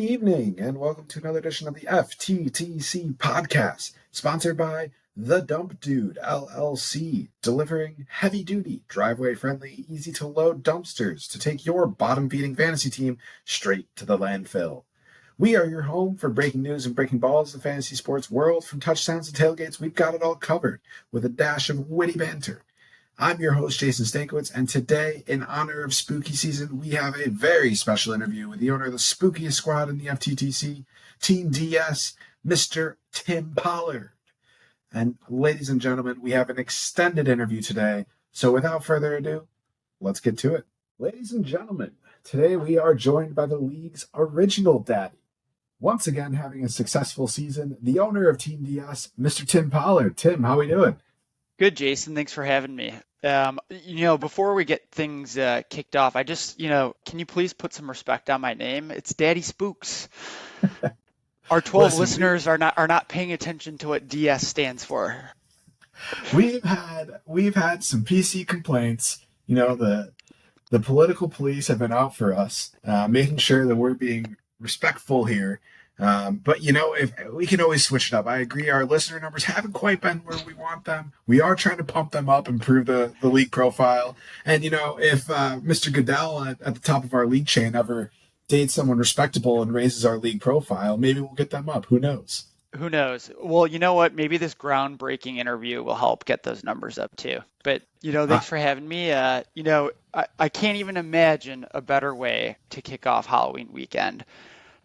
evening, and welcome to another edition of the FTTC Podcast, sponsored by The Dump Dude LLC, delivering heavy-duty, driveway-friendly, easy-to-load dumpsters to take your bottom-feeding fantasy team straight to the landfill. We are your home for breaking news and breaking balls in the fantasy sports world. From touchdowns to tailgates, we've got it all covered with a dash of witty banter. I'm your host, Jason Stankiewicz, and today, in honor of spooky season, we have a very special interview with the owner of the spookiest squad in the FTTC, Team DS, Mr. Tim Pollard. And ladies and gentlemen, we have an extended interview today, so without further ado, let's get to it. Ladies and gentlemen, today we are joined by the league's original daddy. Once again, having a successful season, the owner of Team DS, Mr. Tim Pollard. Tim, how we doing? Good, Jason. Thanks for having me. Before we get things kicked off, can you please put some respect on my name? It's Daddy Spooks. Our 12 listeners are not paying attention to what DS stands for. We've had some PC complaints. The political police have been out for us, making sure that we're being respectful here. But if we can always switch it up. I agree. Our listener numbers haven't quite been where we want them. We are trying to pump them up, improve the league profile. And, if Mr. Goodell at the top of our league chain ever dates someone respectable and raises our league profile, maybe we'll get them up. Who knows? Who knows? Well, you know what? Maybe this groundbreaking interview will help get those numbers up too. But, thanks for having me. I can't even imagine a better way to kick off Halloween weekend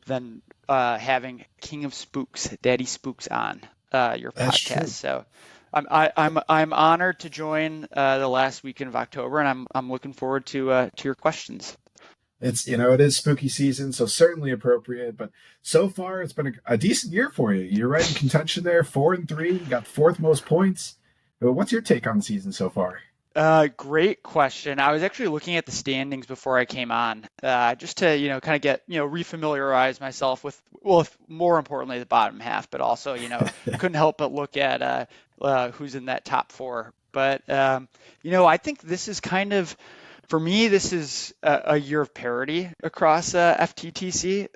than having King of Spooks, Daddy Spooks, on your podcast. So I'm honored to join the last weekend of October, and I'm looking forward to your questions. It is spooky season, so certainly appropriate. But so far, it's been a decent year for you. You're right in contention there, 4-3. You got fourth most points. What's your take on the season so far? Great question. I was actually looking at the standings before I came on, just to, kind of get, refamiliarize myself with, more importantly, the bottom half, but also, couldn't help but look at who's in that top four. But, I think this is kind of, for me, this is a year of parity across FTTC.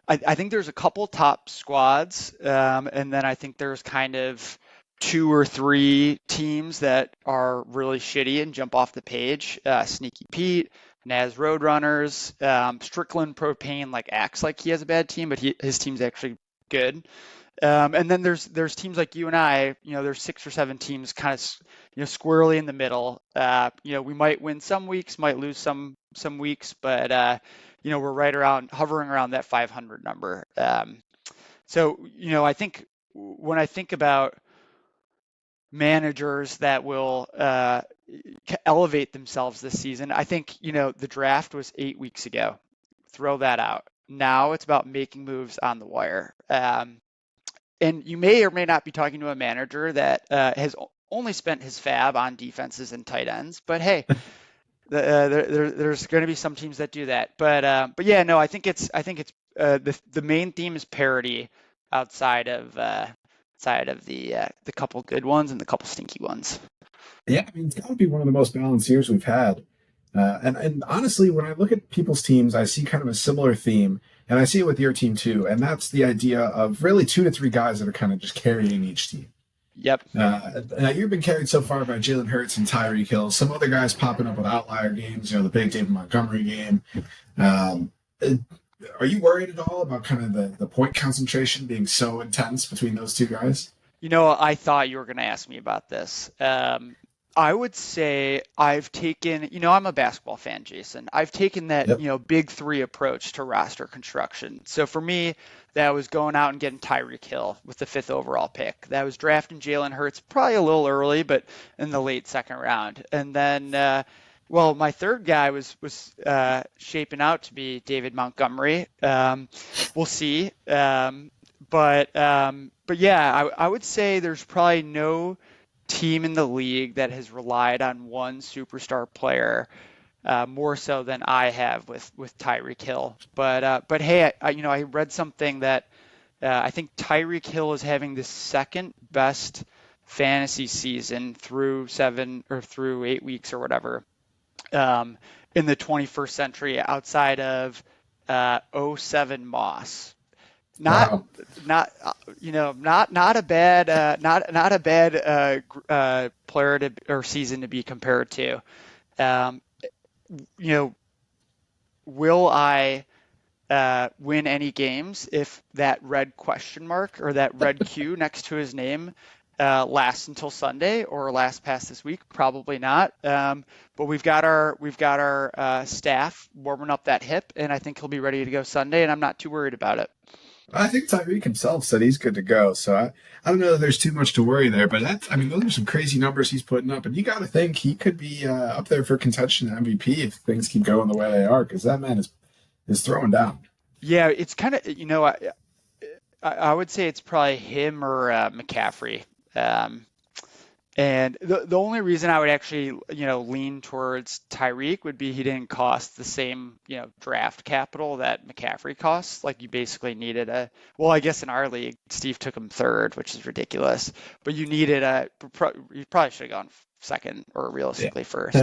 I think there's a couple top squads, and then I think there's kind of two or three teams that are really shitty and jump off the page. Sneaky Pete, Naz Roadrunners, Strickland Propane acts like he has a bad team, but his team's actually good. And then there's teams like you and I. There's 6 or 7 teams kind of squarely in the middle. We might win some weeks, might lose some weeks, but we're right around, hovering around that 500 number. So I think when I think about managers that will elevate themselves this season, I think the draft was 8 weeks ago. Throw that out. Now it's about making moves on the wire. And you may or may not be talking to a manager that has only spent his fab on defenses and tight ends. But hey, there's going to be some teams that do that. But yeah, no, I think it's the main theme is parity outside of the couple good ones and the couple stinky ones. Yeah, it's got to be one of the most balanced years we've had. And honestly, when I look at people's teams, I see kind of a similar theme, and I see it with your team too. And that's the idea of really 2 to 3 guys that are kind of just carrying each team. Yep. Now you've been carried so far by Jalen Hurts and Tyreek Hill. Some other guys popping up with outlier games, the big David Montgomery game. Are you worried at all about kind of the point concentration being so intense between those two guys? I thought you were going to ask me about this. I would say I've taken, I'm a basketball fan, Jason. I've taken that, big 3 approach to roster construction. So for me, that was going out and getting Tyreek Hill with the 5th overall pick. That was drafting Jalen Hurts probably a little early, but in the late 2nd round. And then, my third guy was shaping out to be David Montgomery. We'll see. But yeah, I would say there's probably no team in the league that has relied on one superstar player more so than I have with Tyreek Hill. But hey, I read something that I think Tyreek Hill is having the 2nd best fantasy season through 8 weeks or whatever in the 21st century outside of '07 Moss. Not Wow. not not a bad not a bad player to or season to be compared to. Um, you know, will I win any games if that red question mark or that red Q next to his name lasts until Sunday or lasts past this week? Probably not. But we've got our staff warming up that hip, and I think he'll be ready to go Sunday, and I'm not too worried about it. I think Tyreek himself said he's good to go. So I don't know that there's too much to worry there. But I mean, those are some crazy numbers he's putting up. And you got to think he could be up there for contention MVP if things keep going the way they are, because that man is throwing down. Yeah, it's kind of, I would say it's probably him or McCaffrey. Um, and the only reason I would actually, lean towards Tyreek would be he didn't cost the same, draft capital that McCaffrey costs. Like you basically needed well, I guess in our league, Steve took him third, which is ridiculous. But you probably should have gone second or Yeah. realistically first.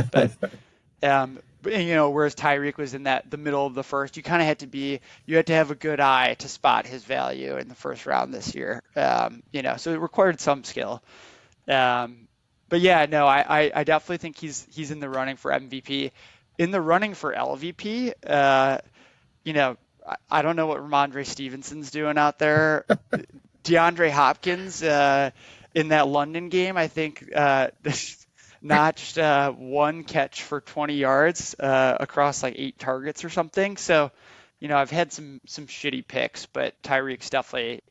Whereas Tyreek was in the middle of the first, you had to have a good eye to spot his value in the first round this year. So it required some skill. But yeah, no, I definitely think he's in the running for MVP. In the running for LVP, I don't know what Ramondre Stevenson's doing out there. DeAndre Hopkins in that London game, I think notched one catch for 20 yards across like 8 targets or something. So, I've had some shitty picks, but Tyreek's definitely,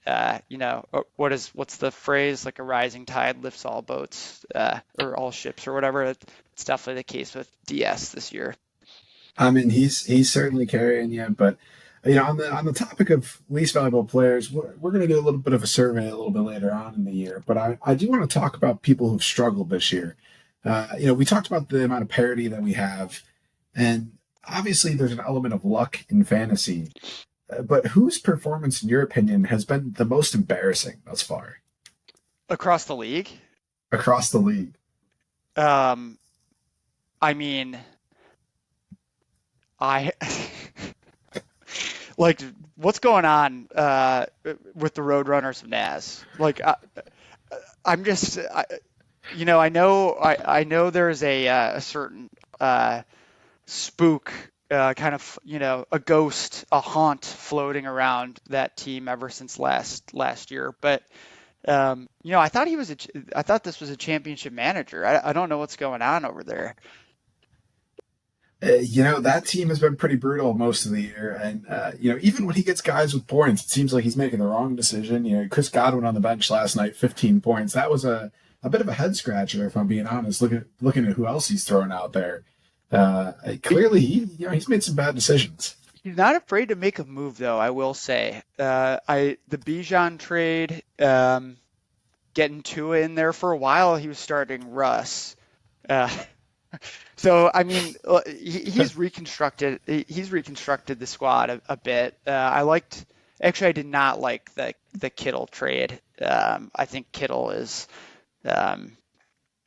what's the phrase? Like a rising tide lifts all boats or all ships or whatever. It's definitely the case with DS this year. I mean, he's certainly carrying you. But on the topic of least valuable players, we're going to do a little bit of a survey a little bit later on in the year. But I do want to talk about people who've struggled this year. We talked about the amount of parity that we have, and obviously there's an element of luck in fantasy. But whose performance, in your opinion, has been the most embarrassing thus far Across the league, across the league? um, I mean, I like what's going on with the Roadrunners of Naz. Like, I'm just, I know there's a certain spook, kind of, a ghost, a haunt floating around that team ever since last year. But I thought I thought this was a championship manager. I don't know what's going on over there. That team has been pretty brutal most of the year, and even when he gets guys with points, it seems like he's making the wrong decision. Chris Godwin on the bench last night, 15 points. That was a bit of a head scratcher, if I'm being honest. Looking at who else he's throwing out there, clearly he's made some bad decisions. He's not afraid to make a move, though. I will say, the Bijan trade, getting Tua in there for a while. He was starting Russ. Uh, So I mean, he's reconstructed. He's reconstructed the squad a bit. Actually, I did not like the Kittle trade. I think Kittle is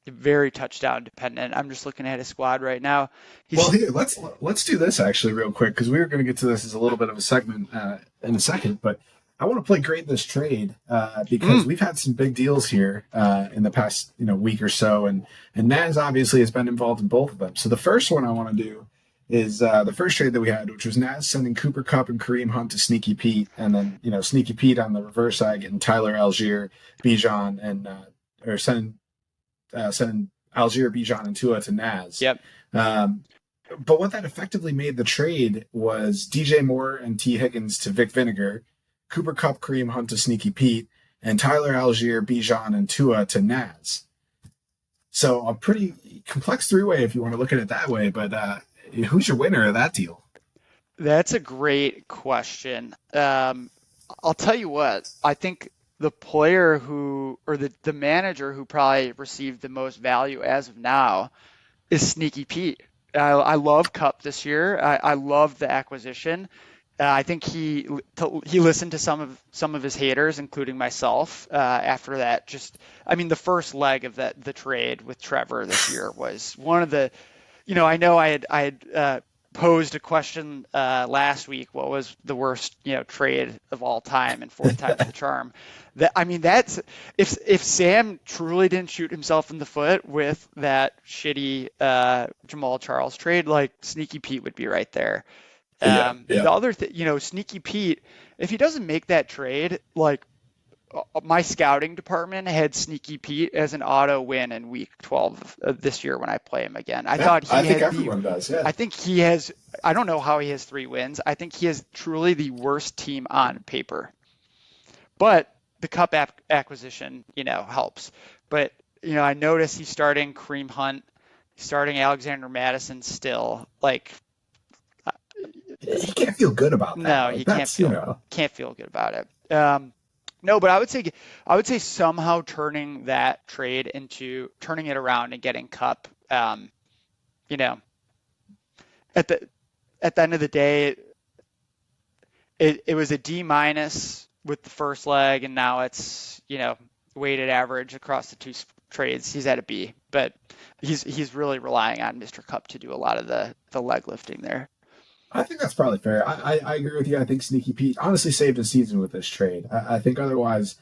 very touchdown dependent. I'm just looking at his squad right now. Well, here let's do this actually real quick, because we were going to get to this as a little bit of a segment in a second, but I want to play Grade This Trade because we've had some big deals here in the past week or so, and Naz obviously has been involved in both of them. So the first one I want to do is the first trade that we had, which was Naz sending Cooper Kupp and Kareem Hunt to Sneaky Pete, and then Sneaky Pete on the reverse side getting Tyler Algier, Bijan, and or sending Algier, Bijan, and Tua to Naz. Yep. But what that effectively made the trade was DJ Moore and T. Higgins to Vic Vinegar, Cooper Kupp, Kareem Hunt to Sneaky Pete, and Tyler Algier, Bijan, and Tua to Naz. So a pretty complex three-way if you want to look at it that way, but who's your winner of that deal? That's a great question. I'll tell you what, I think the player or the manager who probably received the most value as of now is Sneaky Pete. I love Kupp this year. I love the acquisition. I think he listened to some of his haters, including myself, after that. The first leg of the trade with Trevor this year was one of the, I know I had posed a question last week. What was the worst, trade of all time? And fourth time's the charm. That's if Sam truly didn't shoot himself in the foot with that shitty Jamal Charles trade, like Sneaky Pete would be right there. Yeah, yeah. The other thing, Sneaky Pete, if he doesn't make that trade, like my scouting department had Sneaky Pete as an auto win in week 12 of this year when I play him again. Yeah, I think everyone does. Yeah. I think he has, I don't know how he has 3 wins. I think he has truly the worst team on paper. But the Cup acquisition, helps. But, I notice he's starting Kareem Hunt, he's starting Alexander Madison still. Like, he can't feel good about that. No, like, he can't feel good about it. No, but I would say somehow turning that trade into turning it around and getting Cup. You know, at the end of the day, it was a D- with the first leg, and now it's weighted average across the 2 trades. He's at a B, but he's really relying on Mr. Cup to do a lot of the leg lifting there. I think that's probably fair. I agree with you. I think Sneaky Pete honestly saved his season with this trade. I think otherwise,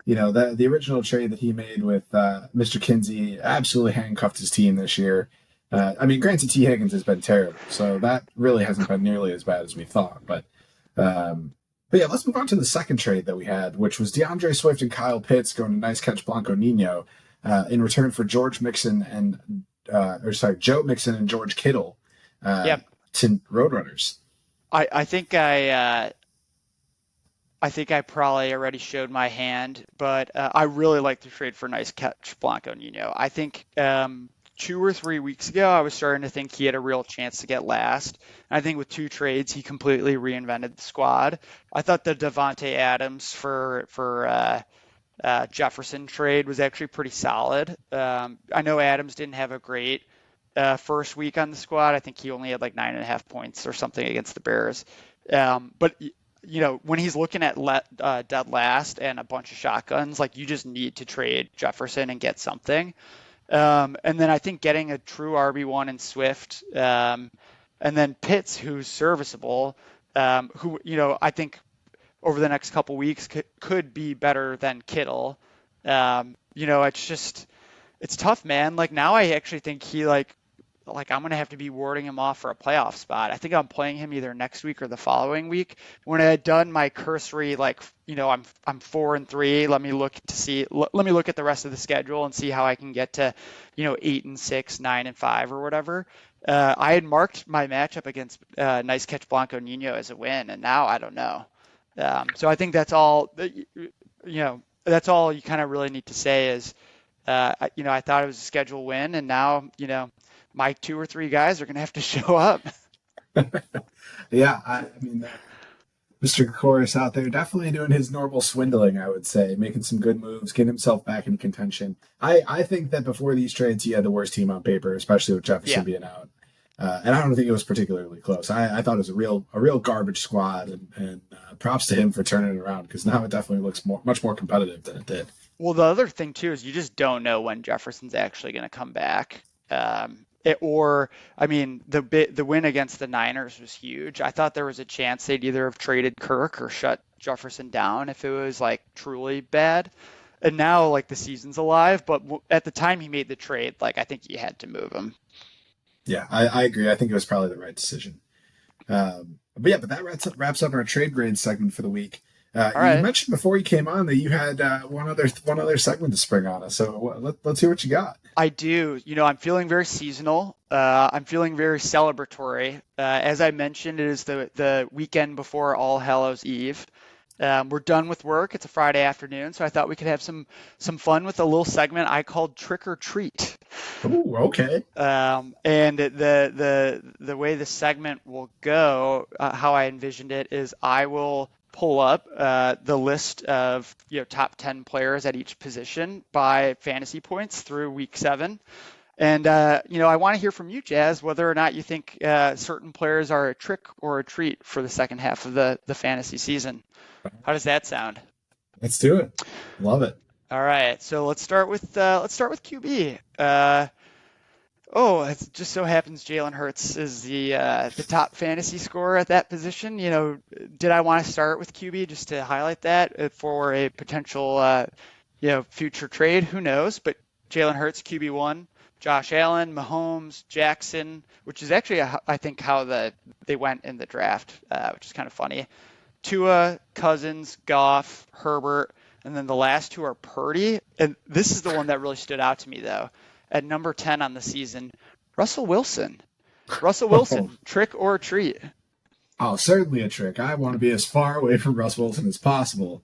the original trade that he made with Mr. Kinsey absolutely handcuffed his team this year. Granted, T. Higgins has been terrible, so that really hasn't been nearly as bad as we thought. But yeah, let's move on to the second trade that we had, which was DeAndre Swift and Kyle Pitts going to Nice Catch Blanco Nino in return for Joe Mixon and George Kittle. Yep. To Roadrunners. I think I probably already showed my hand, but I really like the trade for Nice Catch Blanco Nino. I think 2 or 3 weeks ago, I was starting to think he had a real chance to get last. And I think with 2 trades, he completely reinvented the squad. I thought the Devontae Adams for Jefferson trade was actually pretty solid. I know Adams didn't have a great first week on the squad. I think he only had like 9.5 points or something against the Bears. But when he's looking at dead last and a bunch of shotguns, like you just need to trade Jefferson and get something. And then I think getting a true RB1 in Swift, and then Pitts, who's serviceable, who I think over the next couple weeks could be better than Kittle. It's tough, man. Like now I actually think he I'm going to have to be warding him off for a playoff spot. I think I'm playing him either next week or the following week. When I had done my cursory, I'm 4-3. Let me look at the rest of the schedule and see how I can get to, 8-6, 9-5 or whatever. I had marked my matchup against Nice Catch Blanco Nino as a win, and now I don't know. So I think that's all, that's all you kind of really need to say is, I thought it was a schedule win, and now, my 2 or 3 guys are going to have to show up. Yeah, Mr. Chorus out there definitely doing his normal swindling, I would say, making some good moves, getting himself back in contention. I think that before these trades, he had the worst team on paper, especially with Jefferson being out. And I don't think it was particularly close. I thought it was a real garbage squad, and props to him for turning it around, because now it definitely looks much more competitive than it did. Well, the other thing too is you just don't know when Jefferson's actually going to come back. The win against the Niners was huge. I thought there was a chance they'd either have traded Kirk or shut Jefferson down if it was truly bad. And now the season's alive, but at the time he made the trade, I think you had to move him. Yeah, I agree. I think it was probably the right decision. But that wraps up our trade grade segment for the week. All right. You mentioned before you came on that you had one other segment to spring on us. So let's hear what you got. I do. I'm feeling very seasonal. I'm feeling very celebratory. As I mentioned, it is the weekend before All Hallows Eve. We're done with work. It's a Friday afternoon, so I thought we could have some fun with a little segment I called Trick or Treat. Ooh, okay. And the way the segment will go, how I envisioned it, is I will pull up the list of top 10 players at each position by fantasy points through week 7. And I want to hear from you, Jazz, whether or not you think certain players are a trick or a treat for the second half of the fantasy season. How does that sound? Let's do it. Love it. All right, so let's start with QB. Oh, it just so happens Jalen Hurts is the top fantasy scorer at that position. Did I want to start with QB just to highlight that for a potential future trade? Who knows? But Jalen Hurts QB1, Josh Allen, Mahomes, Jackson, which is actually I think how they went in the draft, which is kind of funny. Tua, Cousins, Goff, Herbert, and then the last two are Purdy. And this is the one that really stood out to me, though. At number 10 on the season, Russell Wilson. Russell Wilson, trick or treat? Oh, certainly a trick. I want to be as far away from Russ Wilson as possible.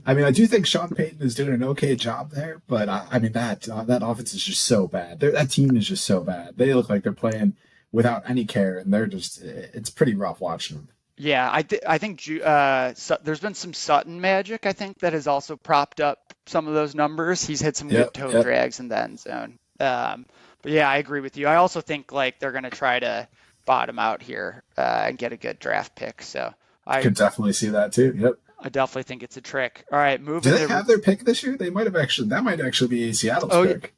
I mean, I do think Sean Payton is doing an okay job there, but I mean that offense is just so bad. That team is just so bad. They look like they're playing without any care, and it's pretty rough watching them. Yeah, I think there's been some Sutton magic, I think, that has also propped up some of those numbers. He's had some good toe drags in the end zone. But yeah, I agree with you. I also think like they're going to try to bottom out here and get a good draft pick. So I could definitely see that too. Yep. I definitely think it's a trick. All right, moving. Do they have their pick this year? They might have actually. That might actually be Seattle's pick.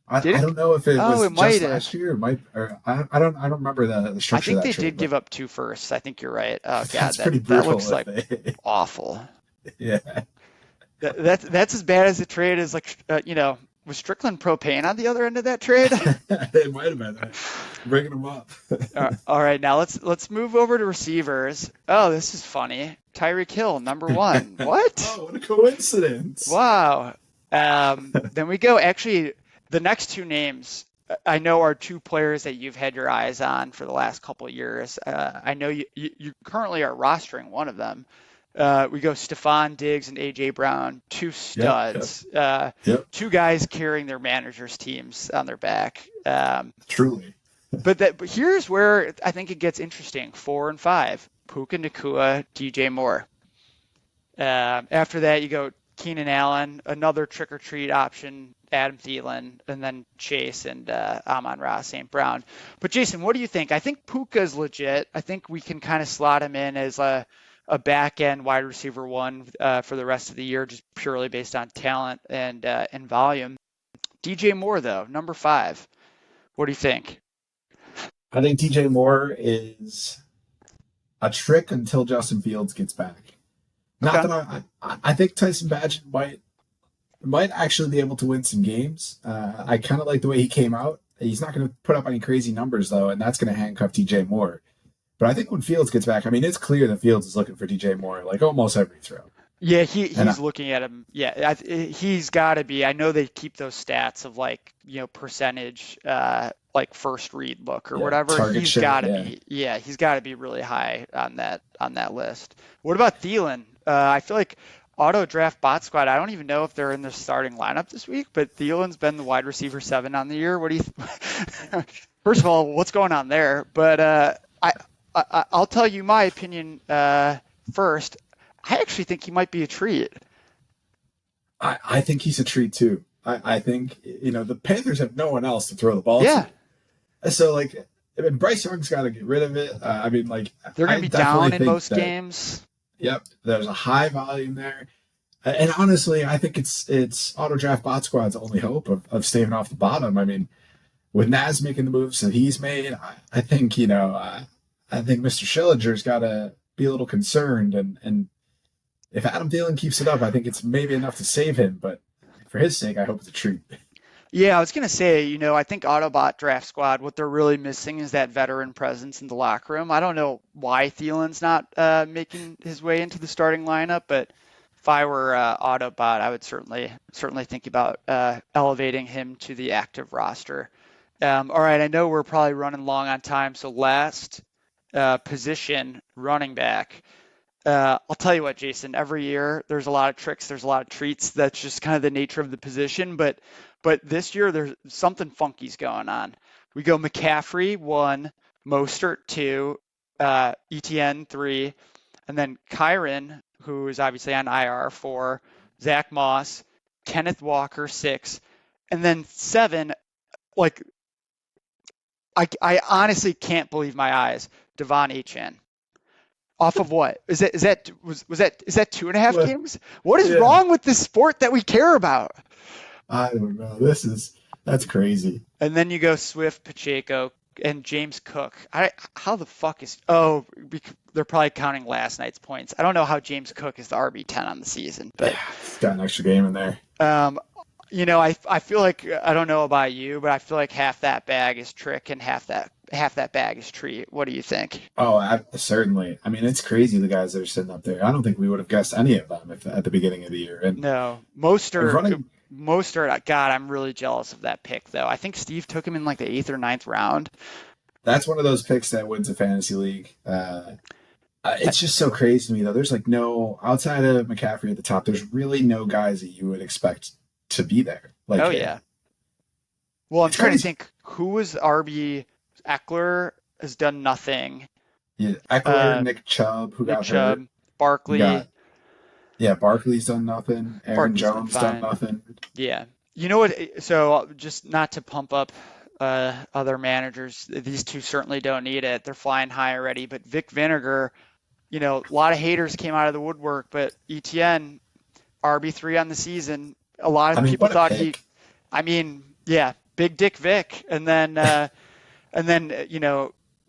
I don't know if it was just last year. I don't remember the structure. I think they did give up 2 firsts. I think you're right. Oh that's God, pretty brutal. That looks like awful. Yeah. That's as bad as a trade as was Strickland propane on the other end of that trade? It might have been. Bringing them up. All right, now let's move over to receivers. Oh, this is funny. Tyreek Hill, number 1. What? Oh, what a coincidence! Wow. Then we go. Actually, the next 2 names I know are 2 players that you've had your eyes on for the last couple of years. I know you currently are rostering one of them. We go Stephon Diggs and A.J. Brown, 2 studs, 2 guys carrying their managers' teams on their back. Truly. But here's where I think it gets interesting. 4 and 5, Puka Nacua, DJ Moore. After that, you go Keenan Allen, another trick-or-treat option, Adam Thielen, and then Chase and Amon-Ra St. Brown. But Jason, what do you think? I think Puka is legit. I think we can kind of slot him in as a back-end wide receiver 1 for the rest of the year, just purely based on talent and volume. DJ Moore, though, number 5. What do you think? I think DJ Moore is a trick until Justin Fields gets back. Not that I think Tyson Bagent might actually be able to win some games. I kind of like the way he came out. He's not going to put up any crazy numbers, though, and that's going to handcuff DJ Moore. But I think when Fields gets back, I mean, it's clear that Fields is looking for DJ Moore, like almost every throw. Yeah, he's looking at him. Yeah, he's got to be. I know they keep those stats of percentage, like first read look or whatever. He's got to be. Yeah, he's got to be really high on that list. What about Thielen? I feel like Auto Draft Bot Squad. I don't even know if they're in the starting lineup this week, but Thielen's been the wide receiver 7 on the year. What do you? First of all, what's going on there? But I'll tell you my opinion first. I actually think he might be a treat. I think he's a treat too. I think the Panthers have no one else to throw the ball to. So Bryce Young's got to get rid of it. They're going to be down in most games. Yep, there's a high volume there, and honestly, I think it's Auto Draft Bot Squad's only hope of staying off the bottom. I mean, with Naz making the moves that he's made, I think I think Mr. Schillinger's got to be a little concerned, and if Adam Thielen keeps it up, I think it's maybe enough to save him. But for his sake, I hope it's a treat. Yeah, I was going to say, I think Autobot Draft Squad, what they're really missing is that veteran presence in the locker room. I don't know why Thielen's not making his way into the starting lineup, but if I were Autobot, I would certainly think about elevating him to the active roster. All right, I know we're probably running long on time, so last position, running back. I'll tell you what, Jason, every year there's a lot of tricks, there's a lot of treats. That's just kind of the nature of the position. But this year there's something funky's going on. We go McCaffrey 1, Mostert 2, ETN 3, and then Kyron, who is obviously on IR 4, Zach Moss, Kenneth Walker 6, and then 7. I honestly can't believe my eyes. Devon Achane. Off of what? Is that 2.5 games? What is wrong with this sport that we care about? I don't know. This is That's crazy. And then you go Swift, Pacheco, and James Cook. How the fuck is they're probably counting last night's points. I don't know how James Cook is the RB10 on the season, but Yeah, he's got an extra game in there. I feel like I don't know about you, but I feel like half that bag is Trick and half that bag is Treat. What do you think? Oh, certainly. I mean, it's crazy the guys that are sitting up there. I don't think we would have guessed any of them at the beginning of the year. And No, Mostert. running, Mostert, God, I'm really jealous of that pick, though. I think Steve took him in like the 8th or 9th round. that's one of those picks that wins a fantasy league. It's just so crazy to me, though. There's like no, outside of McCaffrey at the top, there's really no guys that you would expect to be there. Like, Oh, yeah. Well, I'm trying to think who was RB. Eckler has done nothing. Yeah, Eckler, Nick Chubb, who got hurt. Barkley. Barkley's done nothing. Aaron Jones done nothing. Yeah. You know what? So just not to pump up other managers, these two certainly don't need it. They're flying high already. But Vic Vinegar, a lot of haters came out of the woodwork, but ETN, RB3 on the season. A lot of people thought Big Dick Vic. And then,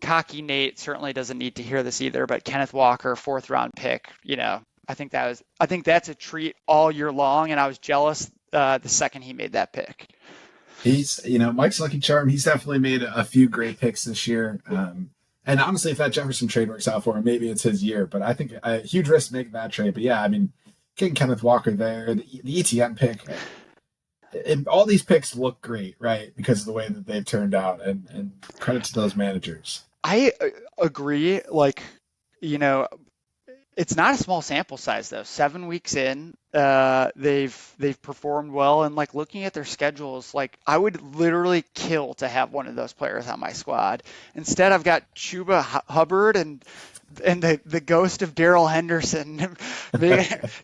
cocky Nate certainly doesn't need to hear this either, but Kenneth Walker, 4th round pick, I think that's a treat all year long. And I was jealous the second he made that pick. He's, Mike's lucky charm. He's definitely made a few great picks this year. And honestly, if that Jefferson trade works out for him, maybe it's his year, but I think a huge risk making that trade. But yeah, I mean, getting Kenneth Walker there, the ETN pick, all these picks look great, right? Because of the way that they've turned out, and credit to those managers. I agree. It's not a small sample size though. 7 weeks in, they've performed well, and looking at their schedules, I would literally kill to have one of those players on my squad. Instead, I've got Chuba Hubbard and the ghost of Darrell Henderson.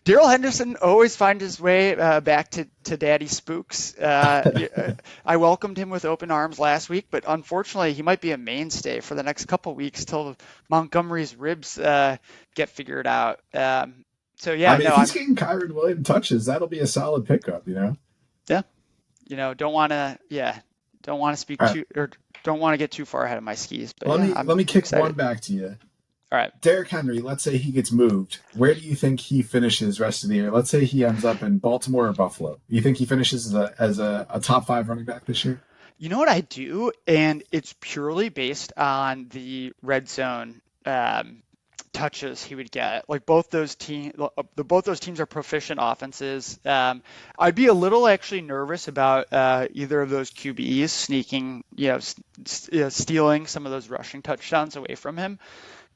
Darrell Henderson always finds his way back to Daddy Spooks. I welcomed him with open arms last week, but unfortunately, he might be a mainstay for the next couple weeks till Montgomery's ribs get figured out. If he's getting Kyron Williams touches, that'll be a solid pickup. Yeah. Don't want to speak too, or don't want to get too far ahead of my skis. But let me kick one back to you. All right. Derrick Henry, let's say he gets moved. Where do you think he finishes rest of the year? Let's say he ends up in Baltimore or Buffalo. Do you think he finishes as a top 5 running back this year? You know what I do? And it's purely based on the red zone touches he would get. Both those teams are proficient offenses. I'd be a little actually nervous about either of those QBs sneaking, stealing some of those rushing touchdowns away from him.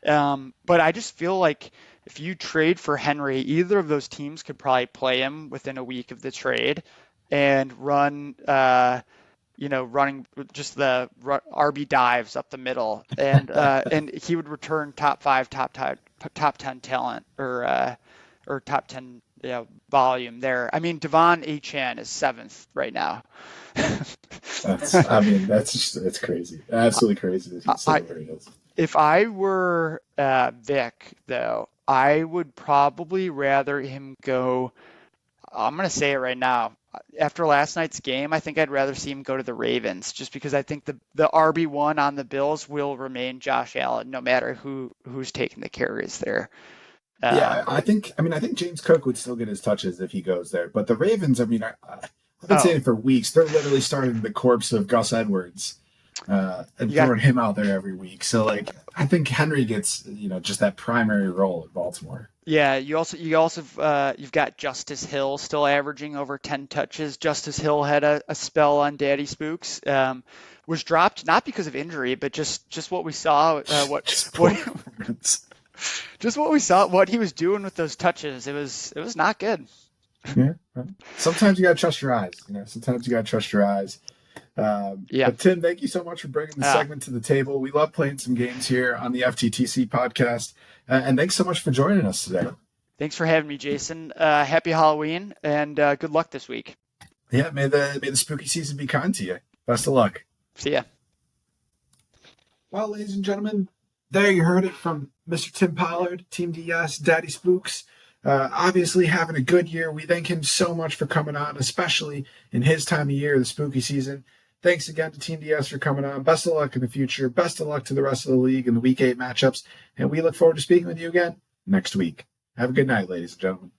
But I just feel like if you trade for Henry, either of those teams could probably play him within a week of the trade and run, running just the RB dives up the middle, and he would return top 5, top 10 talent or top 10 volume there. I mean, Devon Achane is 7th right now. That's crazy. Absolutely crazy. Where he is. If I were Vic, though, I would probably rather him go. I'm going to say it right now. After last night's game, I think I'd rather see him go to the Ravens, just because I think the RB1 on the Bills will remain Josh Allen, no matter who's taking the carries there. I think James Cook would still get his touches if he goes there, but the Ravens, I've been saying for weeks, they're literally starting the corpse of Gus Edwards. And throwing him out there every week. So I think Henry gets, just that primary role at Baltimore. Yeah, you've got Justice Hill still averaging over 10 touches. Justice Hill had a spell on Daddy Spooks. Was dropped not because of injury, but just what we saw what he was doing with those touches. It was not good. Yeah. Sometimes you got to trust your eyes. But Tim, thank you so much for bringing the segment to the table. We love playing some games here on the FTTC podcast, and thanks so much for joining us today. Thanks for having me, Jason. Happy Halloween, and good luck this week. Yeah, may the spooky season be kind to you. Best of luck. See ya. Well, ladies and gentlemen, there you heard it from Mr. Tim Pollard, Team DS, Daddy Spooks. Obviously having a good year. We thank him so much for coming on, especially in his time of year, the spooky season. Thanks again to Team DS for coming on. Best of luck in the future. Best of luck to the rest of the league in the Week 8 matchups. And we look forward to speaking with you again next week. Have a good night, ladies and gentlemen.